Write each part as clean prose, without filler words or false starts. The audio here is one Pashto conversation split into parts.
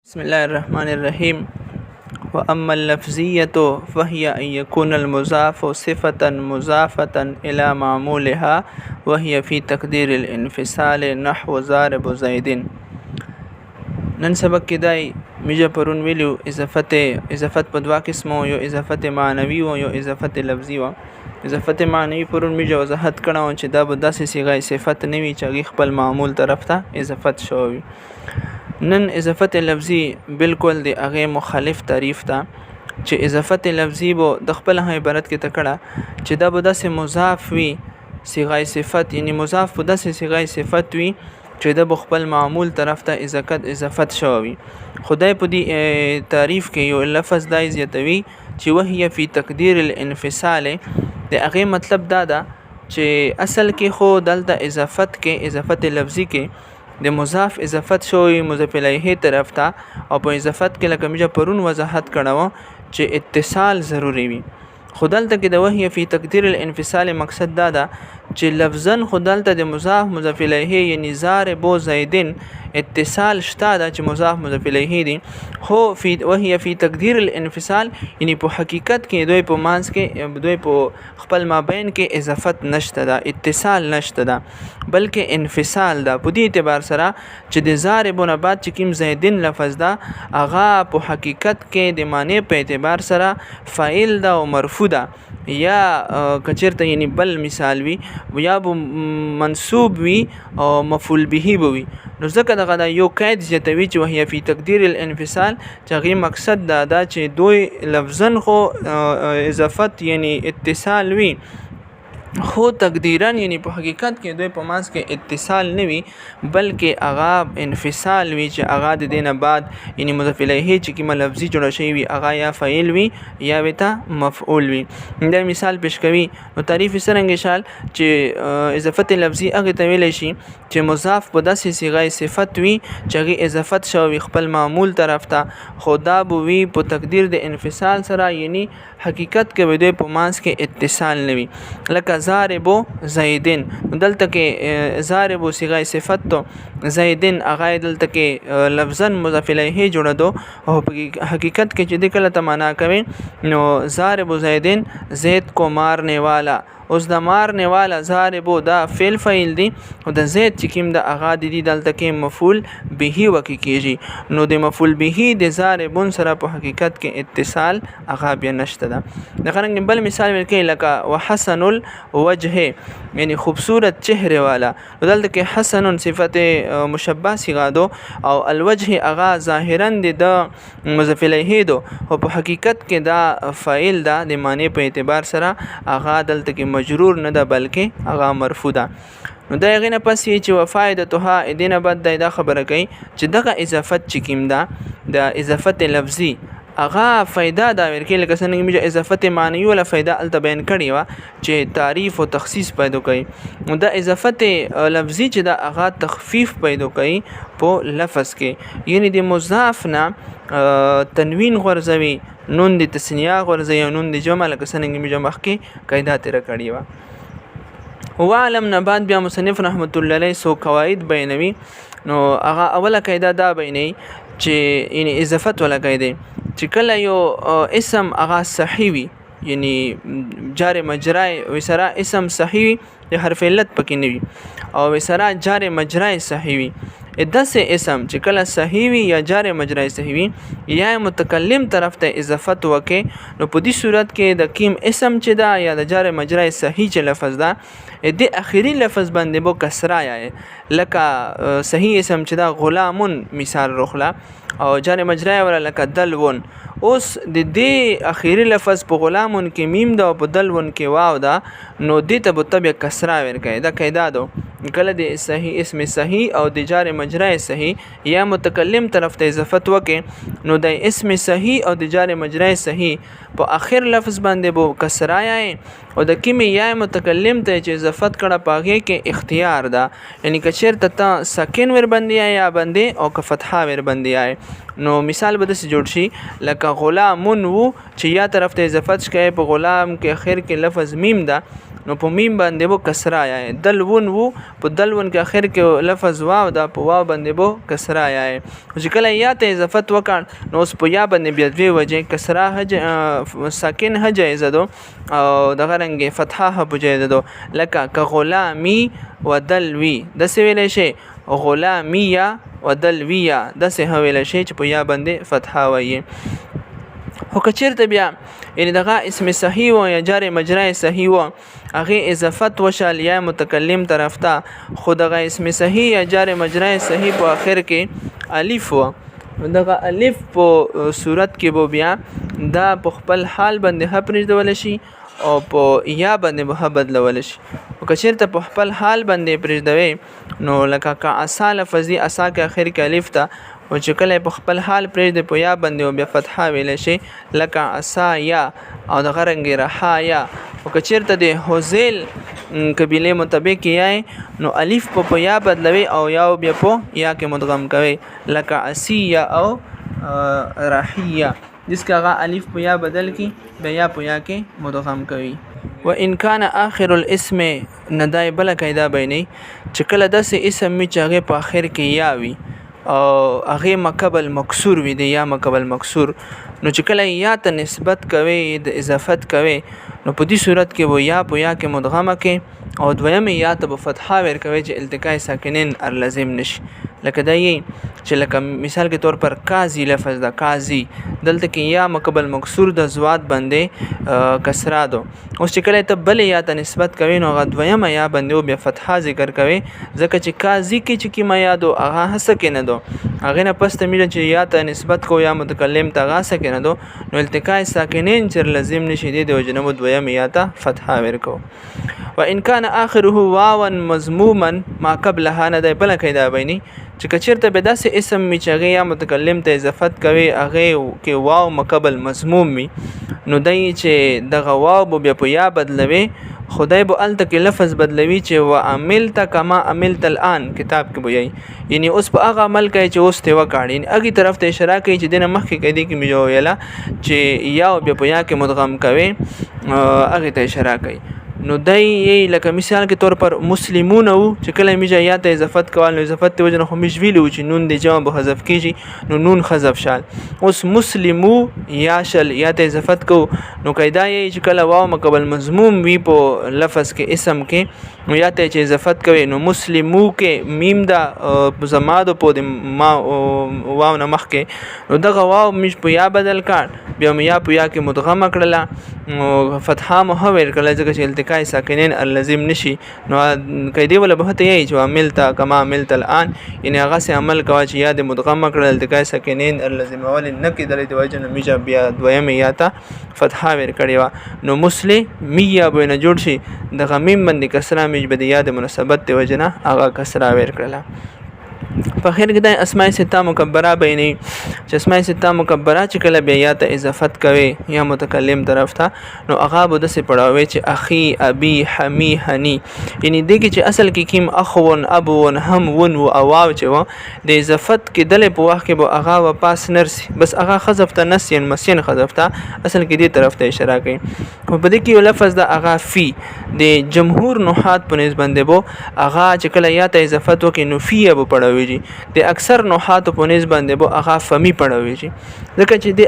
بسم الله الرحمن الرحيم. وأما اللفظية فهي أن يكون المضاف صفة مضافة إلى معمولها وهي في تقدير الانفصال نحو ضارب زيد. نن سبق کې دای میجا پرون ویلو اضافت په دوا قسمو، یو اضافت معنوي او یو اضافت لفظي و. اضافت معنوي پرون میجا وضاحت کړو چې دا به داسې صيغه صفت نه وي چې خپل معمول طرف ته اضافت شوی. نن اضافت لفظي بالکل د هغه مخالف تعریف ته چې اضافت لفظي بو د خپل عبارت کې تکړه چې دا به داسې مضاف وي صيغه صفت، یعنی مضاف په داسې صيغه صفت وي چې د خپل معمول طرف ته اضافت شوی. خدای په دې تعریف کې یو لفظ دای زیاتوي چې وهي فی تقدیر الانفصال. د هغه مطلب دا ده چې اصل کې خو دلته اضافت لفظي کې د مضاف اضافت شوی مضاف الیه طرف ته، او په اضافت کې لکه میجا پرون وضاحت کړو چې اتصال ضروری وي. خدالته کې د وهي فی تقدیر الانفصال مقصد دا ده چې لفظا خدالته د مضاف الیه یعنی ضارب زیدن اتصال شته دا چې مضاف الیه دي، هو فی وهي فی تقدیر الانفصال یعنی په حقیقت کې دوی په مانس کې دوی په خپل مابین کې اضافت نشته دا، اتصال نشته دا، بلکې انفصال دا. په دې اعتبار سره چې د ضاربونه بعد چې کوم زیدن لفظ دا هغه په حقیقت کې د معنی په اعتبار سره فاعل دا او مرفوع دا، یا کچرته یعنی بل مثال وي یا به منصوب وي او مفعول به وي. نو ځکه دغه یو قید زیاتوي چې وهي فی تقدیر الانفصال چې هغه مقصد دا چې دوی لفظا خو اضافت یعنی اتصال وي، خو تقدیرا یعنی په حقیقت کې دوی په مانس کې اتصال نه وي بلکې هغه انفصال وي چې هغه د دینه بعد یعنی مضاف الیه چې کوم لفظي جوړ شوی وي هغه یا فاعل وي یا وته مفعول وي. دا مثال پیش کوي. نو تعریف څنګه شال چې اضافت لفظي هغه ته ویل شي چې مضاف په داسې صيغه صفت وي چې هغه اضافت شوی خپل معمول طرف ته، خدا بو وي په تقدیر د انفصال سره یعنی حقیقت کې دوی په مانس کې اتصال نه وي. لکه ضارب زیدن، دلته کې ضارب صيغه صفت تو زیدن هغه دلته کې لفظا مضاف الیه جوړ دو، او حقیقت کې چې د کله تمنا کوي نو ضارب زیدن زید کو مارنے والا. اوس د مارنے والا ضارب دا فعل فاعل دی او د زید چې کوم د اغا دی دلته کې مفعول به وکي کیږي. نو د مفعول به د ضاربون سره په حقیقت کې اتصال اغا بیا نشته ده. د غرنګ بل مثال ورکې لکه وحسن الوجه یعنی خوبصورت چهره والا. دلته کې حسن صفت مشبہ صيغه دو او الوجه اغا ظاهرا د مضاف الیه دو، او په حقیقت کې دا فاعل دا د معنی په اعتبار سره اغا دلته کې مجرور نه ده بلکې هغه مرفوع ده. نو دا غینه پسې چې وفائدتها دینه بعد دا خبره کوي چې دغه اضافت چې کیم ده د اضافت لفظي هغه فائدہ دا ورکې لکه څنګه موږ اضافت معنی ولا فائدہ ال بیان کړی و چې تعریف او تخصیص پیدا کوي. نو دا اضافت لفظي چې دا هغه تخفیف پیدا کوي په لفظ کې، یعنی د مضاف نه تنوین غرزوي، نون د تسنیه غرزوي، نون د جمع لکه څنګه موږ مخکې قاعده تر کړی و. وعلم نبات بیا مصنف رحمت الله علیه سو قواعد بیانوي. نو هغه اوله قاعده دا بیانوي چې یعنی اضافت ولا قاعده چې کله یو اسم هغه صحیح وي یعنی جار مجرای وسره اسم صحیح د حرف علت پکې نه وي او وسره جار مجرای صحیح وي. داسې اسم چې کله صحیح وي یا جار مجرای صحیح وي یا متکلم طرف ته اضافت وکي، نو په دې صورت کې د کیم اسم چې دا یا د جار مجرای صحیح چې لفظ دا د اخیری لفظ باندې بو کسره یا لکه صحیح اسم چې دا غلامون مثال رخلا او جار مجرای ولا لکه دلون. اوس د دې اخیری لفظ په غلامون کې میم دا او په دلون کې واو دا، نو دې ته به طبع کسره ورکړي. دا قاعده ده کله د صحیح اسم صحیح او د جار مجرای صحیح یا متکلم طرف ته اضافت وکي، نو د اسم صحیح او د جار مجرای صحیح په اخر لفظ باندې بو کسره یا او د کیمی یا متکلم ته چې اضافت کړه پاغه کې اختیار ده، یعنی کچیر ته ساکن ور باندې یا باندې او ک فتحه ور باندې. نو مثال به داسې جوړ شي لکه غلامون وو چې یا طرف ته اضافت شکای په غلام کې اخر کې لفظ میم ده نو په میم باندې بو کسره یا دلون وو په دلون کې اخر کې لفظ واو دا په واو باندې بو کسره یا چې کله یا ته اضافت وکړ نو اوس په یا باندې بیا دوی وجه کسره هج ساکن هج زدو او دغه رنګ فتحه بوجه زدو لکه کغلامی ودلوی د څه ویل شي غلامیه ودلویه د څه ویل شي چې په یا باندې فتحه وایي خو کچیرته بیا یعنی دغه اسم صحیح و یا جار مجرای صحیح و هغه اضافت وشال یا متکلم طرف ته خو دغه اسم صحیح یا جار مجرای صحیح په اخر کې الف و دغه الف په صورت کې بو بیا دا په خپل حال باندې ه پرېږدول شي او په یا باندې به بدلول شي او کچیرته په خپل حال باندې پرېږدوي نو لکه کا اسا لفظي اسا کې اخر کې الف ته او چې کله په خپل حال پرېږدي په یا باندې او بیا فتحه ویل شي لکه اسا یا او د غرنګ رها یا او کچیرته د حوزیل قبیله مطابق یای نو الف په یا بدلوي او یا بیا په یا کې مدغم کوي لکه اسیه او رحیه جس کا غا الف په یا بدل کی بیا په یا کې مدغم کوي و ان کان اخر الاسم ندای بل قاعده بیني چې کله داسې اسم می چاغه په اخر کې یا وي او هغه مقبل مکسور وي د یا مقبل مکسور نو چې کله یا ته نسبت کوي د اضافت کوي نو په دې صورت کې و یا په یا کې مدغمه کې او دویم یا ته په فتحه ور کوي چې التقاء ساکنین ار لازم نشي لکه دا یې چې لکه مثال کې طور پر قاضی لفظ دا قاضی دلته کې یا مقبل مکسور د زوات باندې کسرا دو اوس چې کله ته بل یا ته نسبت کوي نو غ دویم یا باندې بیا فتحه ذکر کوي ځکه چې قاضی کې چې کی ما یادو هغه هڅه کې نه دو هغه نه پس ته مې چې یا ته نسبت کو یا متکلم ته غاسه کې نه دو نو التقاء ساکنین چې لازم نشي دی د جنب دویم یا ته فتحه ورکو وان كان اخره واوا مضموما ما قبلها نه دی بل کیدا بیني چې کچیرته به داسې اسم می چغه یا متکلم ته اضافت کوي هغه کې واو مقبل مضموم می نو دای چې دغه واو بیا په یا بدلوي خدای به ال تک لفظ بدلوي چې وعملت كما عملت الان کتاب کې وایي یعنی اوس په هغه عمل کوي چې اوس ته وکاړي هغه طرف ته اشاره کوي چې دنه مخکې کوي کې مې ویلا چې یا بیا په یا کې مدغم کوي هغه ته اشاره کوي نو دای یې لکه مثال کې طور پر مسلمون او چې کله میجا یا ته اضافت کول نو اضافت ته وجنه خو مشویل چې نون د جواب حذف کیږي نو نون حذف شال اوس مسلمو یا شل یا ته اضافت کو نو قاعده یې چې کله واو مقبل مضموم وی په لفظ کې اسم کې نو یا ته چې اضافت کوي نو مسلمو کې میم دا زماد په ما واو نه مخ کې نو دغه واو مش په یا بدل کړ بیا یا په یا کې مدغم کړله فتحه محور کړل ځکه چې التقاء ساکنین اللازم نشي نو قاعده ولا به ته یی چې عملت کما عملت الان یعنی هغه سه عمل کوا چې یاد مدغم کړل التقاء ساکنین اللازم ول نه کې درې د وجه میجا بیا دویم یا ته فتحه ور کړی نو مسلم میا به نه جوړ شي د غمیم باندې کسره میج به یاد مناسبت ته وجه نه هغه کسره ور کړل په خیر کې د اسماء سته مکبره بیني چې اسماء سته مکبره چې کله بیا یا ته اضافت کوي یا متکلم طرف ته نو هغه به د څه پړاوي چې اخي ابي حمي هني یعنی دغه چې اصل کې کیم اخون ابون هم ون او اواو چې و د اضافت کې دله په وخت کې به هغه واپس نرسي بس هغه حذف ته نسين مسين حذف ته اصل کې دې طرف ته اشاره کوي په دې کې یو لفظ د هغه فی د جمهور نحات په نسبت باندې بو هغه چې کله یا ته اضافت وکړي نو فی به پړاوي د اکثر نحات په نسبت باندې بو هغه فمی پړوي ځکه چې د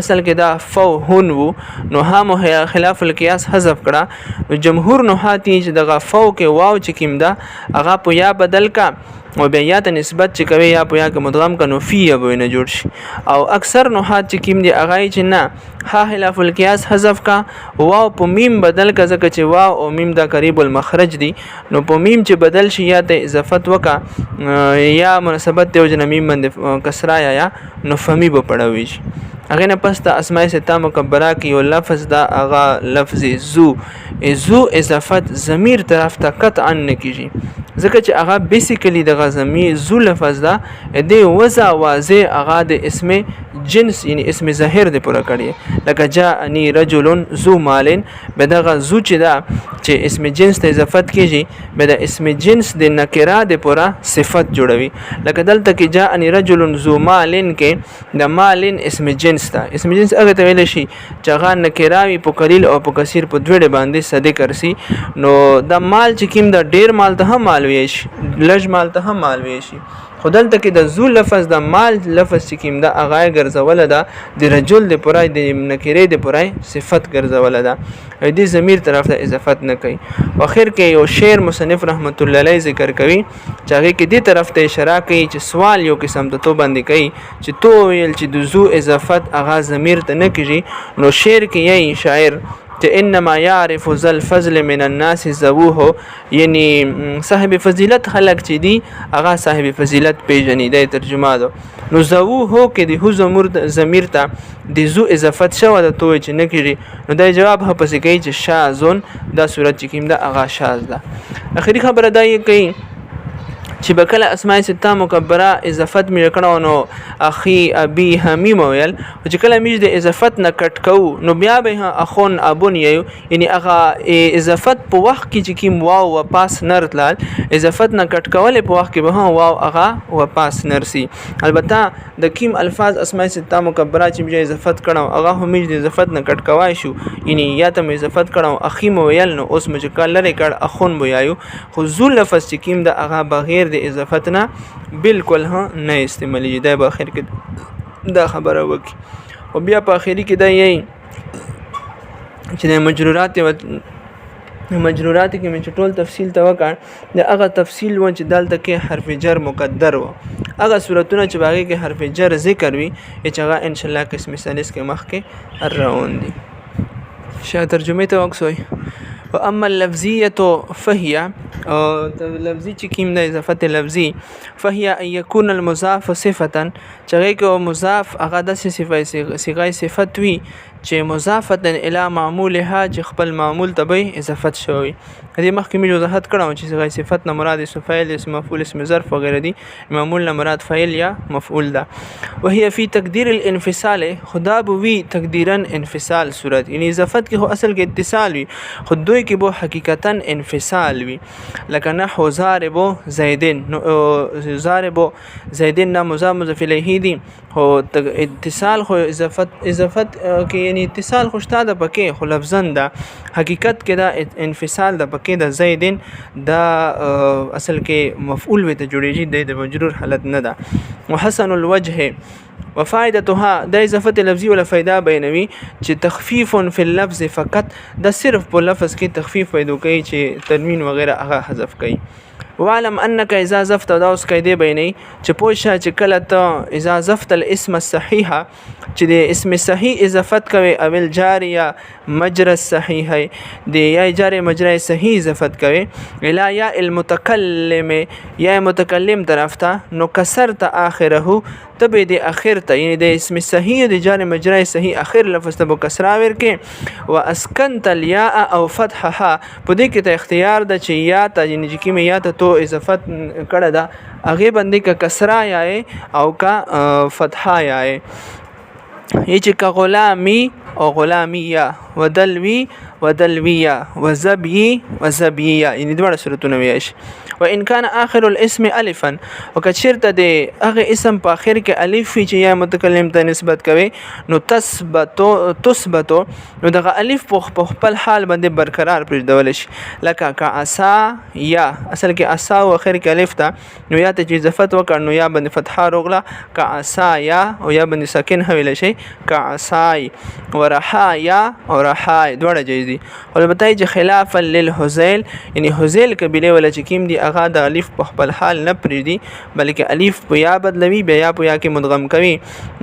اصل کې دا فو هن وو نو هم خلاف القياس حذف کړه نو جمهور نحات چې دغه فو کې واو چې کیم دا هغه په یا بدل کا او بیا یا ته نسبت چې کوي یا په یا کې مدغم کنو فی به نه جوړ شي او اکثر نحات چې کیم دی هغه چې نه ها خلاف القياس حذف کا واو په میم بدل کا ځکه چې واو او میم دا قریب المخرج دی نو په میم چې بدل شي یا ته اضافت وکا یا مناسبت ته وجه میم باندې کسرا یا نو فمی به پړوي شي هغه نه پس د اسماء سته مکبره کې یو لفظ دا هغه لفظ زو اضافت ضمیر طرف ته قطعا نه کیږي ځکه چې هغه بیسیکلی د غزمی زو لفظ دا د وضع واضح هغه د اسم جنس یعنی اسم ظاهر دی پورا کړی لکه جاءنی رجل ذو مال بدغه زو چې دا چې اسم جنس ته اضافت کیږي به د اسم جنس د نکره د پورا صفت جوړوي لکه دلته کې جاءنی رجل ذو مال کې د مال اسم جنس جنس ته. اسم جنس هغه ته ویل شي چې هغه نکراوي په قلیل او په کثیر په دوړې باندې صدق کرسي. نو د مال چې کوم د ډیر مال ته هم مال وی شي، لږ مال ته هم مال وی شي. خدلته کې د ذو لفظ د مال لفظ چې کوم د هغه ګرځول ده د رجل د پرای د نکره د پرای صفت ګرځول ده، دې ضمیر طرف ته اضافت نه کوي. اخر کې یو شعر مصنف رحمت الله علیه ذکر کوي چې هغه کې دې طرف ته اشاره کوي چې سوال یو قسم ته تو باندې کوي چې تو ویل چې د ذو اضافت هغه ضمیر ته نه کیږي. نو شعر کې یې شاعر چې انما يعرف ذل الفضل من الناس ذووه، یعنی صاحب فضیلت خلق چې دی هغه صاحب فضیلت پیژني. د ترجمه ده نو ذووه کې د هو ضمیر ته د ذو اضافت شوه د تو چې نه کیږي. نو د جواب هم پسې کوي چې شاذون دا صورت چې کوم ده هغه شاذ ده. اخري خبره دا یې کوي چې بکله اسماء سته مکبره اضافت مې کړو نو اخي ابي حمیم ویل، چې کله موږ د اضافت نه کټ کوو نو بیا به اخون ابون یو، یعنی هغه اضافت په وخت کې چې کیم واو و پاس نرتلال اضافت نه کټ کول په وخت کې به واو هغه و پاس نرسي. البته د کیم الفاظ اسماء سته مکبره چې موږ اضافت کړو هغه هم موږ د اضافت نه کټ کوای شو، یعنی یا ته اضافت کړو اخي مو ویل نو اوس موږ کله لري کړ اخون بو یو. خو ذو لفظ چې کیم د هغه بغیر د اضافت نه بالکل نه استعمالي. دا په اخر کې دا خبره وکي او بیا په اخر کې دا یې چې د مجرورات کې من ټول تفصیل ته وکړ د هغه تفصیل و چې دلته کې حرف جر مقدر و، هغه صورتونه چې باغې کې حرف جر ذکر وي چې هغه ان شاء الله قسم ثالث کې مخ کې روان دي. شاید ترجمه ته وکسوي. واما اللفظيه فهي لفظي چې کوم د اضافت لفظي فهي ان يكون المضاف صفه، چې هغه مضاف هغه د صيغه صفت وي چې مضافه الى معمولها چې خپل معمول ته به اضافت شوی. دې مخکې مې وضاحت کړم چې صيغه صفت نه مراد اسم فاعل اسم مفعول اسم ظرف وغيرها دي، معمول نه مراد فاعل یا مفعول ده. وهي في تقدير الانفصال، خدا بوي تقديرا انفصال صورت، یعنی اضافت کې هو اصل کې اتصال وي خو دوی کې به حقیقتا انفصال وي. لکه نحو ضارب زیدن، ضارب زیدن نه مضاف الیه دي، هو اتصال خو اضافت کې یعنی اتصال خوشته ده پکې خو لفظا ده، حقیقت کې دا انفصال ده پکې د زیدن دا اصل کې مفعول وي ته جوړیږي د مجرور حالت نه ده. وحسن الوجه وفائدتها دا اضافت لفظي ولا فائده بینوي چې تخفیف فی اللفظ فقط، دا صرف په لفظ کې تخفیف پیدا کوي چې تنوین وغیرہ هغه حذف کوي. وعلم انك اذا زفت دا اوس قاعده بیني چې پوښه چې کله ته اذا زفت الاسم الصحيح چې د اسم صحیح اضافت کوي او الجاریه مجرى الصحيح دی یا جاری مجرى صحیح اضافت کوي الا یا المتکلم یا متکلم طرف ته نو کسرت اخره تبه د اخر ته یعنی د اسم صحیح د جاری مجرى صحیح اخر لفظ ته کسرا ورکې واسكنت الياء او فتحها په دې کې ته اختیار د چې یا ته یعنی چې کې یا ته تو اضافت کړه دا هغه باندې کا کسرا یا او کا فتحه یا چې کا غلامی او غلامیه ودلوی ودلویه وزبی وزبیه، یعنی دواړه صورتونه ویش. وان كان اخر الاسم الفا، وکچرته د هغه اسم په اخر کې الف چې یا متکلم ته نسبت کوي نو تثبتو نو دغه الف په خپل حال باندې برقرار پرېږدول شي. لکه کعسا یا اصل کې اسا او اخر کې الف ته نو یا ته چې اضافت وکړ نو یا باندې فتحه روغله کعسا یا او یا باندې ساکن حویل شي کعسای ورحا یا او رحای دواړه جایز دي. البته چې خلافا للهذيل یعنی هذيل قبيله ولا چې کیم دي هغه د الف په خپل حال نه پرېږدي بلکې الف په یا بدلوي بیا په یا کې مدغم کوي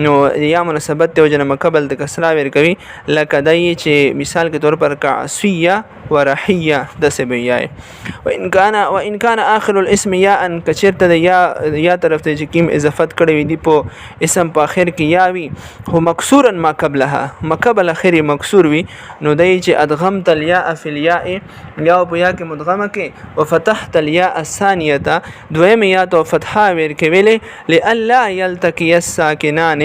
نو یا مناسبت ته جنم قبل د کسرا ور کوي. لکه دای چې مثال کے طور پر کعسیه ورحیه د سبیای. وان كان اخر الاسم یا ان کچرته د یا طرف ته چې کیم اضافت کړی دی په اسم په اخر کې یا وی هو مکسورا ما قبلها ما قبل اخر مکسور وی نو دای چې ادغمت الياء فی الياء یا په یا کې مدغمه کې وفتحت الياء الثانيه دویم یا تو فتحه ور کوي لالا يلتقي الساکنان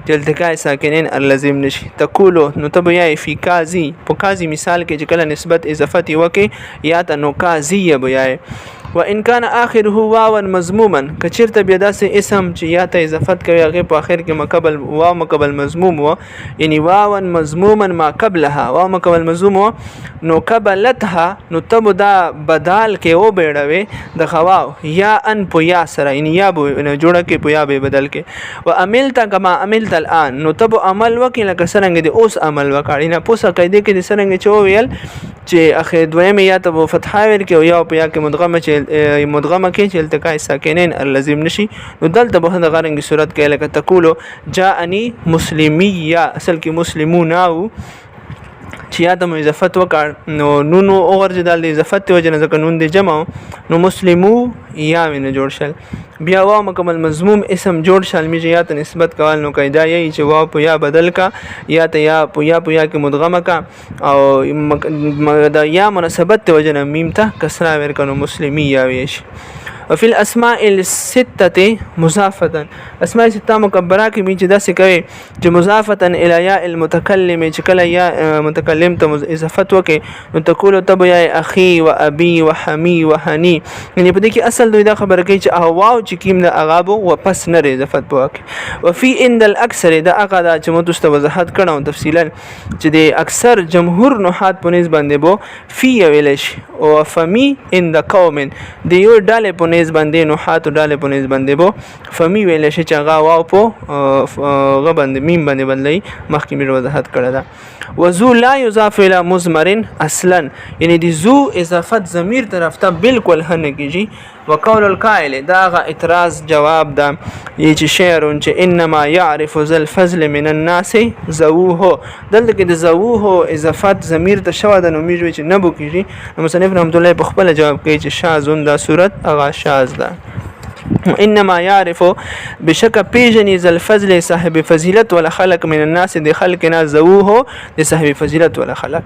التقاء ساکنین اللازم نشي تقولو نو تبیا فی قاضی په قاضی مثال کې چې کله نسبت اضافت وکي یا ته نو قاضی بیا وان كان اخره واو مضموما کچرته بیا داسې اسم چې یا ته اضافت کوي هغه په اخر کې مقبل واو مقبل مضموم و یعنی واو مضموما ما قبلها واو مقبل مضموم نو قبلتها نو تب دا بدال کې او بیړوي د خواو یا ان په یا سره یعنی یا به جوړه کې په یا به بدل کې و عملت کما عملت الان نو تب عمل وکړه لکه څنګه د اوس عمل وکړي نه پوسه قاعده کې د څنګه چوویل چې اخر دویم یا ته فتحه ور کې او یا په یا کې مدغمه چې مدغمه کې چې التقاء ساکنین لازم نشي نو دلته به د غرنګ صورت کې لکه تقولو جاءني مسلمیا اصل کې مسلمون او چې یا د اضافت وکړ نو نونو اوغرج د اضافت وجنه ځکه نون د جمع نو مسلمو یا وینه جوړ شل بیا واو مکمل مضموم اسم جوړ شل میږي یا ته نسبت کول نو قاعده یې چې واو په یا بدل کا یا ته یا په یا کې مدغمه کا او د یا مناسبت وجنه میم ته کسره ورکنو مسلمی یا ویش وفي الاسماء السته مضافه اسماء سته مکبره کې می چې داسې کوي چې مضافه الى یا المتکلم چې کله یا متکلم ته اضافت وکي نو تقول تب یا اخي وابي وحمي وهني یعنی په دې کې اصل دوی دا خبره کوي چې واو چې کیم د اغابو و پس نه اضافت وکي وفي عند الاكثر دا اقدا چې متست وضاحت کړو تفصیلا چې د اکثر جمهور نحات په نسبت باندې بو فی ویلش او فمی عند قوم دی یو ډاله په نسبت باندې نحات ډاله په نسبت باندې بو فمی ویل شي چې غا واو په غبند میم باندې بدلی مخکې مې وضاحت کړه دا وذو لا يضاف الى مضمر اصلا یعنی دی ذو اضافت ضمیر طرف ته بالکل هنه کیږي وقول القائل دا غ اعتراض جواب دا چې شعر چې انما يعرف ذل الفضل من الناس ذوه دلته کې د ذوه اضافت ضمیر ته شو د نومیږي چې نه بو کیږي مصنف رحمت الله په خپل جواب کوي چې شاذون دا صورت اغا شاذ ده انما يعرف بشك پیجنی ذل الفضل صاحب فضیلت ولا خلق من الناس دي خلقنا ذوه دي صاحب فضیلت ولا خلق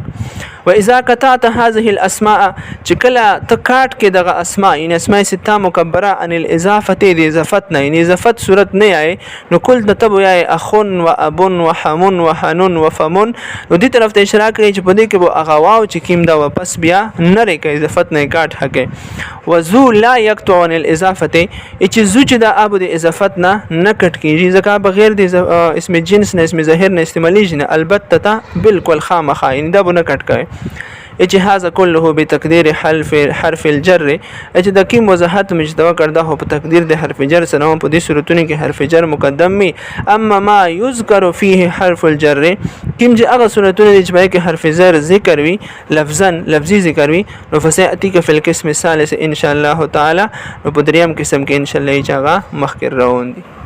واذا قطعت هذه الاسماء چکلا تکاټ کې دغه اسماء ان اسماء سته مکبره ان الاضافه دي اضافت نه ان اضافت صورت نه آئے نو کل تب یا اخن و ابن و حمن و حنن و فمن نو دې طرف ته اشاره کوي چې په دې کې به اغواو چې کیم دا واپس بیا نه لري کې اضافت نه کاټ حقه وذو لا يقطع عن الاضافه چې زو چې د ابو د اضافت نه کټ کیږي ځکه بغیر د اسم جنس نه اسم ظاهر نه استعمالیږي نه البته بالکل خامخا ان دا بونه کټ کوي اجهاز كله بتقدير حرف الجر چې د کوم وضاحت مجتوا کړه هو په تقدیر د حرف جر سره په دې صورتونو کې حرف جر مقدم می اما ما يذكر فيه حرف الجر کوم چې هغه صورتونه چې په کې حرف جر ذکر وي لفظي ذکر وي نو فسياتيك في القسم الثالث ان شاء الله تعالی په دریم قسم کې ان شاء الله چې هغه مخکې روان دي